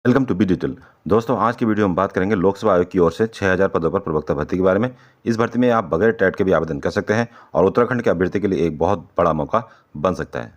Welcome to be digital. दोस्तों, आज की वीडियो में बात करेंगे लोकसभा आयोग की ओर से 6000 पदों पर प्रवक्ता भर्ती के बारे में। इस भर्ती में आप बगैर टेट के भी आवेदन कर सकते हैं और उत्तराखंड के अभ्यर्थी के लिए एक बहुत बड़ा मौका बन सकता है।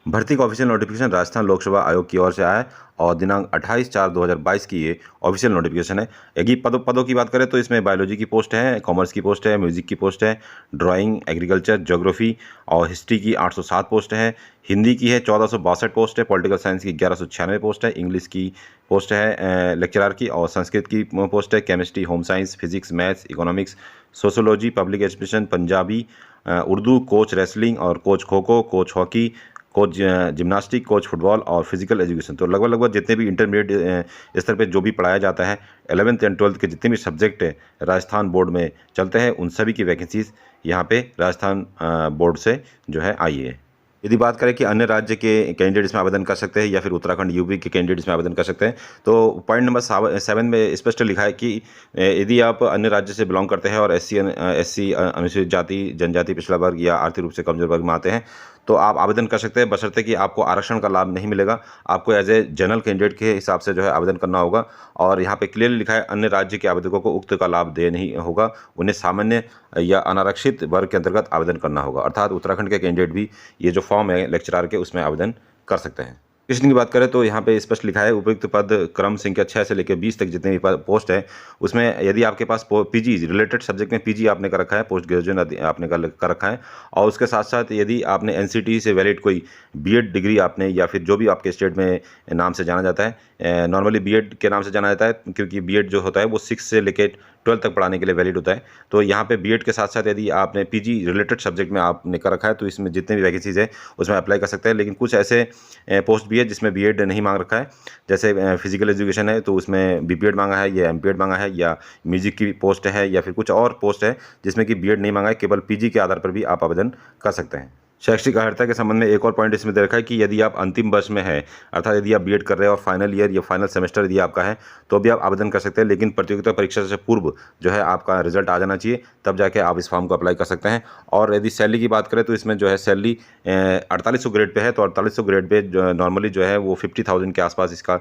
भर्ती का ऑफिशियल नोटिफिकेशन राजस्थान लोकसभा आयोग की ओर से आया है और दिनांक 28/4/2022 की ये ऑफिशियल नोटिफिकेशन है। यदि पदों की बात करें तो इसमें बायोलॉजी की पोस्ट है, कॉमर्स की पोस्ट है, म्यूजिक की पोस्ट है, ड्राइंग, एग्रीकल्चर, ज्योग्राफी और हिस्ट्री की 807 पोस्ट है। हिंदी की है 1462 पोस्ट है, पॉलिटिकल साइंस की 1196 पोस्ट है, इंग्लिश की पोस्ट है लेक्चरर की, और संस्कृत की पोस्ट है, chemistry, home science, physics, maths, economics, sociology, public education, Punjabi, Urdu, coach wrestling और coach kho kho, coach hockey, coach gymnastic, coach football और फिजिकल एजुकेशन। तो लगभग जितने भी इंटरमीडिएट स्तर पे जो भी पढ़ाया जाता है, 11th एंड 12th के जितने भी सब्जेक्ट राजस्थान बोर्ड में चलते हैं, उन सभी की वैकेंसीज यहाँ पे राजस्थान बोर्ड से जो है आई है। यदि बात करें कि अन्य राज्य के कैंडिडेट इसमें आवेदन कर सकते हैं या फिर उत्तराखंड यूपी के कैंडिडेट इसमें आवेदन कर सकते हैं, तो पॉइंट नंबर 7 में स्पष्ट लिखा है कि यदि आप अन्य राज्य से बिलोंग करते हैं और एससी अनुसूचित जाति, जनजाति, पिछड़ा वर्ग या आर्थिक रूप से कमजोर वर्ग में आते हैं, तो आप आवेदन कर सकते हैं, बशर्ते कि आपको आरक्षण का लाभ नहीं मिलेगा। आपको एज ए जनरल कैंडिडेट के हिसाब से जो है आवेदन करना होगा। और यहाँ पे क्लियरली लिखा है अन्य राज्य के आवेदकों को उक्त का लाभ दे नहीं होगा, उन्हें सामान्य या अनारक्षित वर्ग के अंतर्गत आवेदन करना होगा। अर्थात उत्तराखंड के कैंडिडेट भी ये जो फॉर्म है लेक्चरार के, उसमें आवेदन कर सकते हैं। क्वेश्चन की बात करें तो यहाँ पे स्पष्ट लिखा है उपयुक्त पद क्रम संख्या 6 से लेकर 20 तक जितने भी पोस्ट है, उसमें यदि आपके पास पीजी रिलेटेड सब्जेक्ट में पीजी आपने कर रखा है, पोस्ट ग्रेजुएशन आपने कर रखा है, और उसके साथ साथ यदि आपने एनसीटी से वैलिड कोई बीएड डिग्री आपने, या फिर जो भी आपके स्टेट में नाम से जाना जाता है, नॉर्मली बीएड के नाम से जाना जाता है क्योंकि बीएड जो होता है वो 6 से लेकर 12 तक पढ़ाने के लिए वैलिड होता है। तो यहाँ पे बीएड के साथ साथ यदि आपने पीजी रिलेटेड सब्जेक्ट में आपने कर रखा है, तो इसमें जितने भी वैकेंसीज है उसमें अप्लाई कर सकते हैं। लेकिन कुछ ऐसे पोस्ट भी है जिसमें बीएड नहीं मांग रखा है, जैसे फिजिकल एजुकेशन है तो उसमें बीपीएड मांगा है या एमपीएड मांगा है, या म्यूजिक की पोस्ट है, या फिर कुछ और पोस्ट है जिसमें कि बीएड नहीं मांगा है, केवल पीजी के आधार पर भी आप आवेदन कर सकते हैं। शैक्षिक अर्हता के संबंध में एक और पॉइंट इसमें दे रखा है कि यदि आप अंतिम वर्ष में है, अर्थात यदि आप बीएड कर रहे हैं और फाइनल ईयर या फाइनल सेमेस्टर यदि आपका है, तो भी आप आवेदन कर सकते हैं। लेकिन प्रतियोगिता परीक्षा से पूर्व जो है आपका रिजल्ट आ जाना चाहिए, तब जाके आप इस फॉर्म को अप्लाई कर सकते हैं। और यदि सैलरी की बात करें तो इसमें जो है सैलरी 4800 ग्रेड पे है, तो 4800 ग्रेड पे नॉर्मली जो है वो 50,000 के आसपास इसका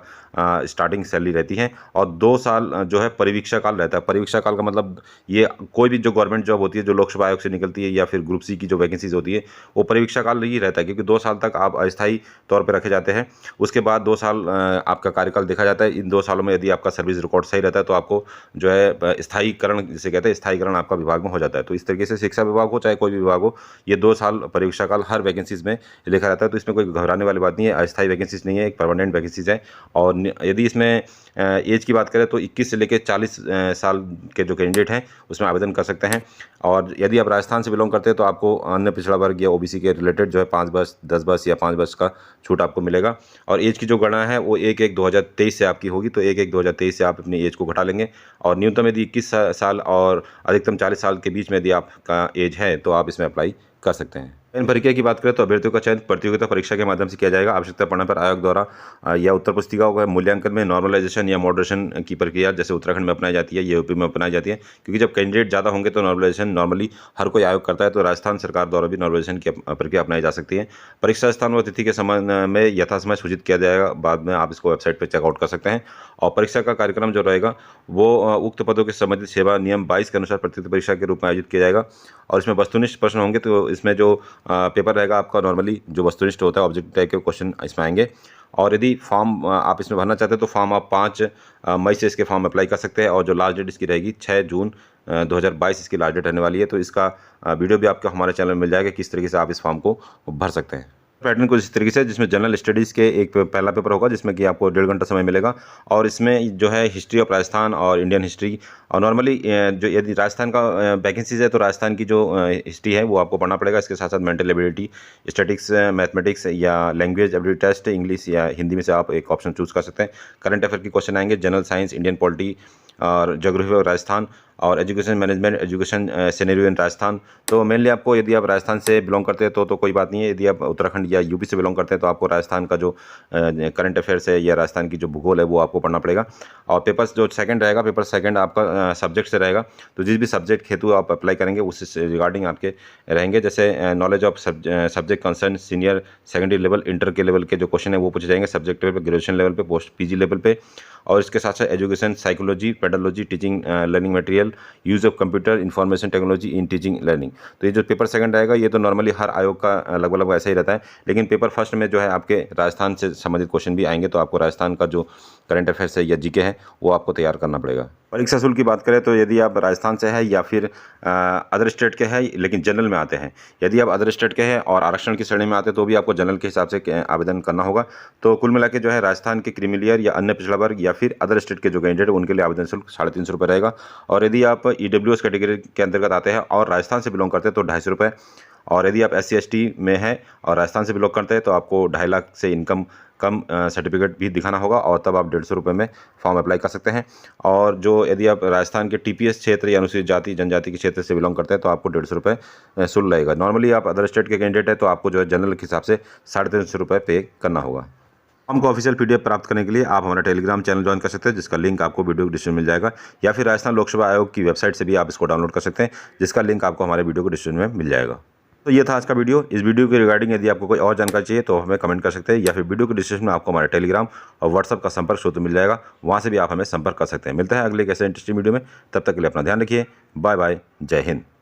स्टार्टिंग सैलरी रहती है। और 2 साल जो है परिवीक्षा काल रहता है। परिवीक्षा काल का मतलब ये कोई भी जो गवर्नमेंट जॉब होती है जो लोकसभा आयोग से निकलती है, या फिर ग्रुप सी की जो वैकेंसीज होती है, वो परिवीक्षा काल ही रहता है, क्योंकि 2 साल तक आप अस्थायी तौर पर रखे जाते हैं। उसके बाद 2 साल आपका कार्यकाल देखा जाता है। इन 2 सालों में यदि आपका सर्विस रिकॉर्ड सही रहता है तो आपको जो है स्थायीकरण जिसे कहते हैं, स्थायीकरण आपका विभाग में हो जाता है। तो इस तरीके से शिक्षा विभाग हो चाहे कोई भी विभाग हो, ये 2 साल परीक्षा काल हर वैकेंसीज में लिखा रहता है। तो इसमें कोई घबराने वाली बात नहीं है, अस्थायी वैकेंसीज नहीं है, एक परमानेंट वैकेंसीज है। और यदि इसमें एज की बात करें तो 21 से लेकर 40 साल के जो कैंडिडेट हैं उसमें आवेदन कर सकते हैं। और यदि आप राजस्थान से बिलोंग करते हैं तो आपको अन्य पिछड़ा वर्ग या ओबीसी के रिलेटेड जो है 5 वर्ष, 10 वर्ष या 5 वर्ष का छूट आपको मिलेगा। और एज की जो गणना है वो 1/1/2023 से आपकी होगी, तो 1/1/2023 से आप अपनी एज को घटा लेंगे। और न्यूनतम यदि 21 साल और अधिकतम 40 साल के बीच में यदि आपका एज है तो आप इसमें अप्लाई कर सकते हैं। चयन प्रक्रिया की बात करें तो अभ्यर्थियों का चयन प्रतियोगिता परीक्षा के माध्यम से किया जाएगा। आवश्यकता पड़ने पर आयोग द्वारा या उत्तर पुस्तिकाओं का मूल्यांकन में नॉर्मलाइजेशन या मॉडरेशन की प्रक्रिया जैसे उत्तराखंड में अपनाई जाती है, ये यूपी में अपनाई जाती है। क्योंकि जब कैंडिडेट ज़्यादा होंगे तो नॉर्मलाइजेशन नॉर्मली हर कोई आयोग करता है, तो राजस्थान सरकार द्वारा भी नॉर्मलाइजेशन की प्रक्रिया अपनाई जा सकती है। परीक्षा स्थान व तिथि के संबंध में यथासमय सूचित किया जाएगा, बाद में आप इसको वेबसाइट पर चेकआउट कर सकते हैं। और परीक्षा का कार्यक्रम जो रहेगा वो उक्त पदों के संबंधित सेवा नियम 22 के अनुसार प्रतियोगिता परीक्षा के रूप में आयोजित किया जाएगा। और इसमें वस्तुनिष्ठ प्रश्न होंगे, तो इसमें जो पेपर रहेगा आपका नॉर्मली जो वस्तुनिष्ठ होता है, ऑब्जेक्टिव टाइप के क्वेश्चन इसमें आएंगे। और यदि फॉर्म आप इसमें भरना चाहते हैं तो फॉर्म आप 5 मई से इसके फॉर्म अप्लाई कर सकते हैं। और जो लास्ट डेट इसकी रहेगी 6 जून 2022 इसकी लास्ट डेट रहने वाली है। तो इसका वीडियो भी आपको हमारे चैनल में मिल जाएगा किस तरीके से आप इस फॉर्म को भर सकते हैं। पैटर्न कुछ इस तरीके से, जिसमें जनरल स्टडीज़ के एक पहला पेपर होगा जिसमें कि आपको 1.5 घंटा समय मिलेगा। और इसमें जो है हिस्ट्री ऑफ राजस्थान और इंडियन हिस्ट्री, और नॉर्मली जो यदि राजस्थान का वैकेंसीज है तो राजस्थान की जो हिस्ट्री है वो आपको पढ़ना पड़ेगा। इसके साथ साथ मेंटल एबिलिटी, स्टैटिक्स, मैथमेटिक्स या लैंग्वेज एबिलिटी टेस्ट, इंग्लिश या हिंदी में से आप एक ऑप्शन चूज़ कर सकते हैं। करंट अफेयर के क्वेश्चन आएंगे, जनरल साइंस, इंडियन पॉलिटी, और ज्योग्राफी ऑफ राजस्थान और education management education scenario in Rajasthan. तो मेनली आपको यदि आप राजस्थान से बिलोंग करते हैं तो कोई बात नहीं है। यदि आप उत्तराखंड या यूपी से बिलोंग करते हैं तो आपको राजस्थान का जो करंट अफेयर्स है या राजस्थान की जो भूगोल है वो आपको पढ़ना पड़ेगा। और पेपर्स जो सेकंड रहेगा, पेपर सेकंड आपका सब्जेक्ट से रहेगा। तो जिस भी सब्जेक्ट हेतु आप अप्लाई करेंगे उससे रिगार्डिंग आपके रहेंगे, जैसे knowledge of subject concern senior secondary level, inter के लेवल के जो क्वेश्चन है वो पूछे जाएंगे, सब्जेक्ट लेवल पे, ग्रेजुएशन लेवल पे, पोस्ट पीजी लेवल पे। और इसके साथ साथ education, psychology, pedology, teaching learning material, use of computer information technology in teaching learning. तो ये जो पेपर सेकंड रहेगा ये तो नॉर्मली हर आयोग का लगभग ऐसा ही रहता है, लेकिन पेपर फर्स्ट में जो है आपके राजस्थान से संबंधित क्वेश्चन भी आएंगे। तो आपको राजस्थान का जो करंट अफेयर्स है या जीके है वो आपको तैयार करना पड़ेगा। परीक्षा शुल्क की बात करें तो यदि आप राजस्थान से है या फिर अदर स्टेट के हैं लेकिन जनरल में आते हैं, यदि आप अदर स्टेट के हैं और आरक्षण की श्रेणी में आते हैं तो भी आपको जनरल के हिसाब से आवेदन करना होगा। तो कुल मिला के जो है राजस्थान के क्रीमिलियर या अन्य पिछड़ा वर्ग या फिर अदर स्टेट के जो कैंडिडेट है उनके लिए आवेदन शुल्क 350 रुपये रहेगा। और यदि आप ईडब्ल्यूएस कैटेगरी के अंतर्गत आते हैं और राजस्थान से बिलोंग करते हैं तो 250 रुपये। और यदि आप SC/ST में हैं और राजस्थान से बिलोंग करते हैं तो आपको 2.5 लाख से इनकम कम सर्टिफिकेट भी दिखाना होगा और तब आप 150 रुपये में फॉर्म अप्लाई कर सकते हैं। और जो यदि आप राजस्थान के TPS क्षेत्र या अनुसूचित जाति जनजाति के क्षेत्र से बिलोंग करते हैं तो आपको 150 रुपये शुल्क लगेगा। नॉर्मली आप अदर स्टेट के कैंडिडेट है तो आपको जो है जनरल के हिसाब से 350 रुपये पे करना होगा। हमको ऑफिशियल PDF प्राप्त करने के लिए आप हमारा टेलीग्राम चैनल ज्वाइन कर सकते हैं, जिसका लिंक आपको वीडियो डिस्क्रिप्शन में मिल जाएगा, या फिर राजस्थान लोक सेवा आयोग की वेबसाइट से भी आप इसको डाउनलोड कर सकते हैं, जिसका लिंक आपको हमारे वीडियो को डिस्क्रिप्शन में मिल जाएगा। तो ये था आज का वीडियो। इस वीडियो के रिगार्डिंग यदि आपको कोई और जानकारी चाहिए तो हमें कमेंट कर सकते हैं, या फिर वीडियो के डिस्क्रिप्शन में आपको हमारा टेलीग्राम और व्हाट्सअप का संपर्क सूत्र मिल जाएगा, वहाँ से भी आप हमें संपर्क कर सकते हैं। मिलते हैं अगले कैसे इंटरेस्टिंग वीडियो में, तब तक के लिए अपना ध्यान रखिए। बाय बाय, जय हिंद।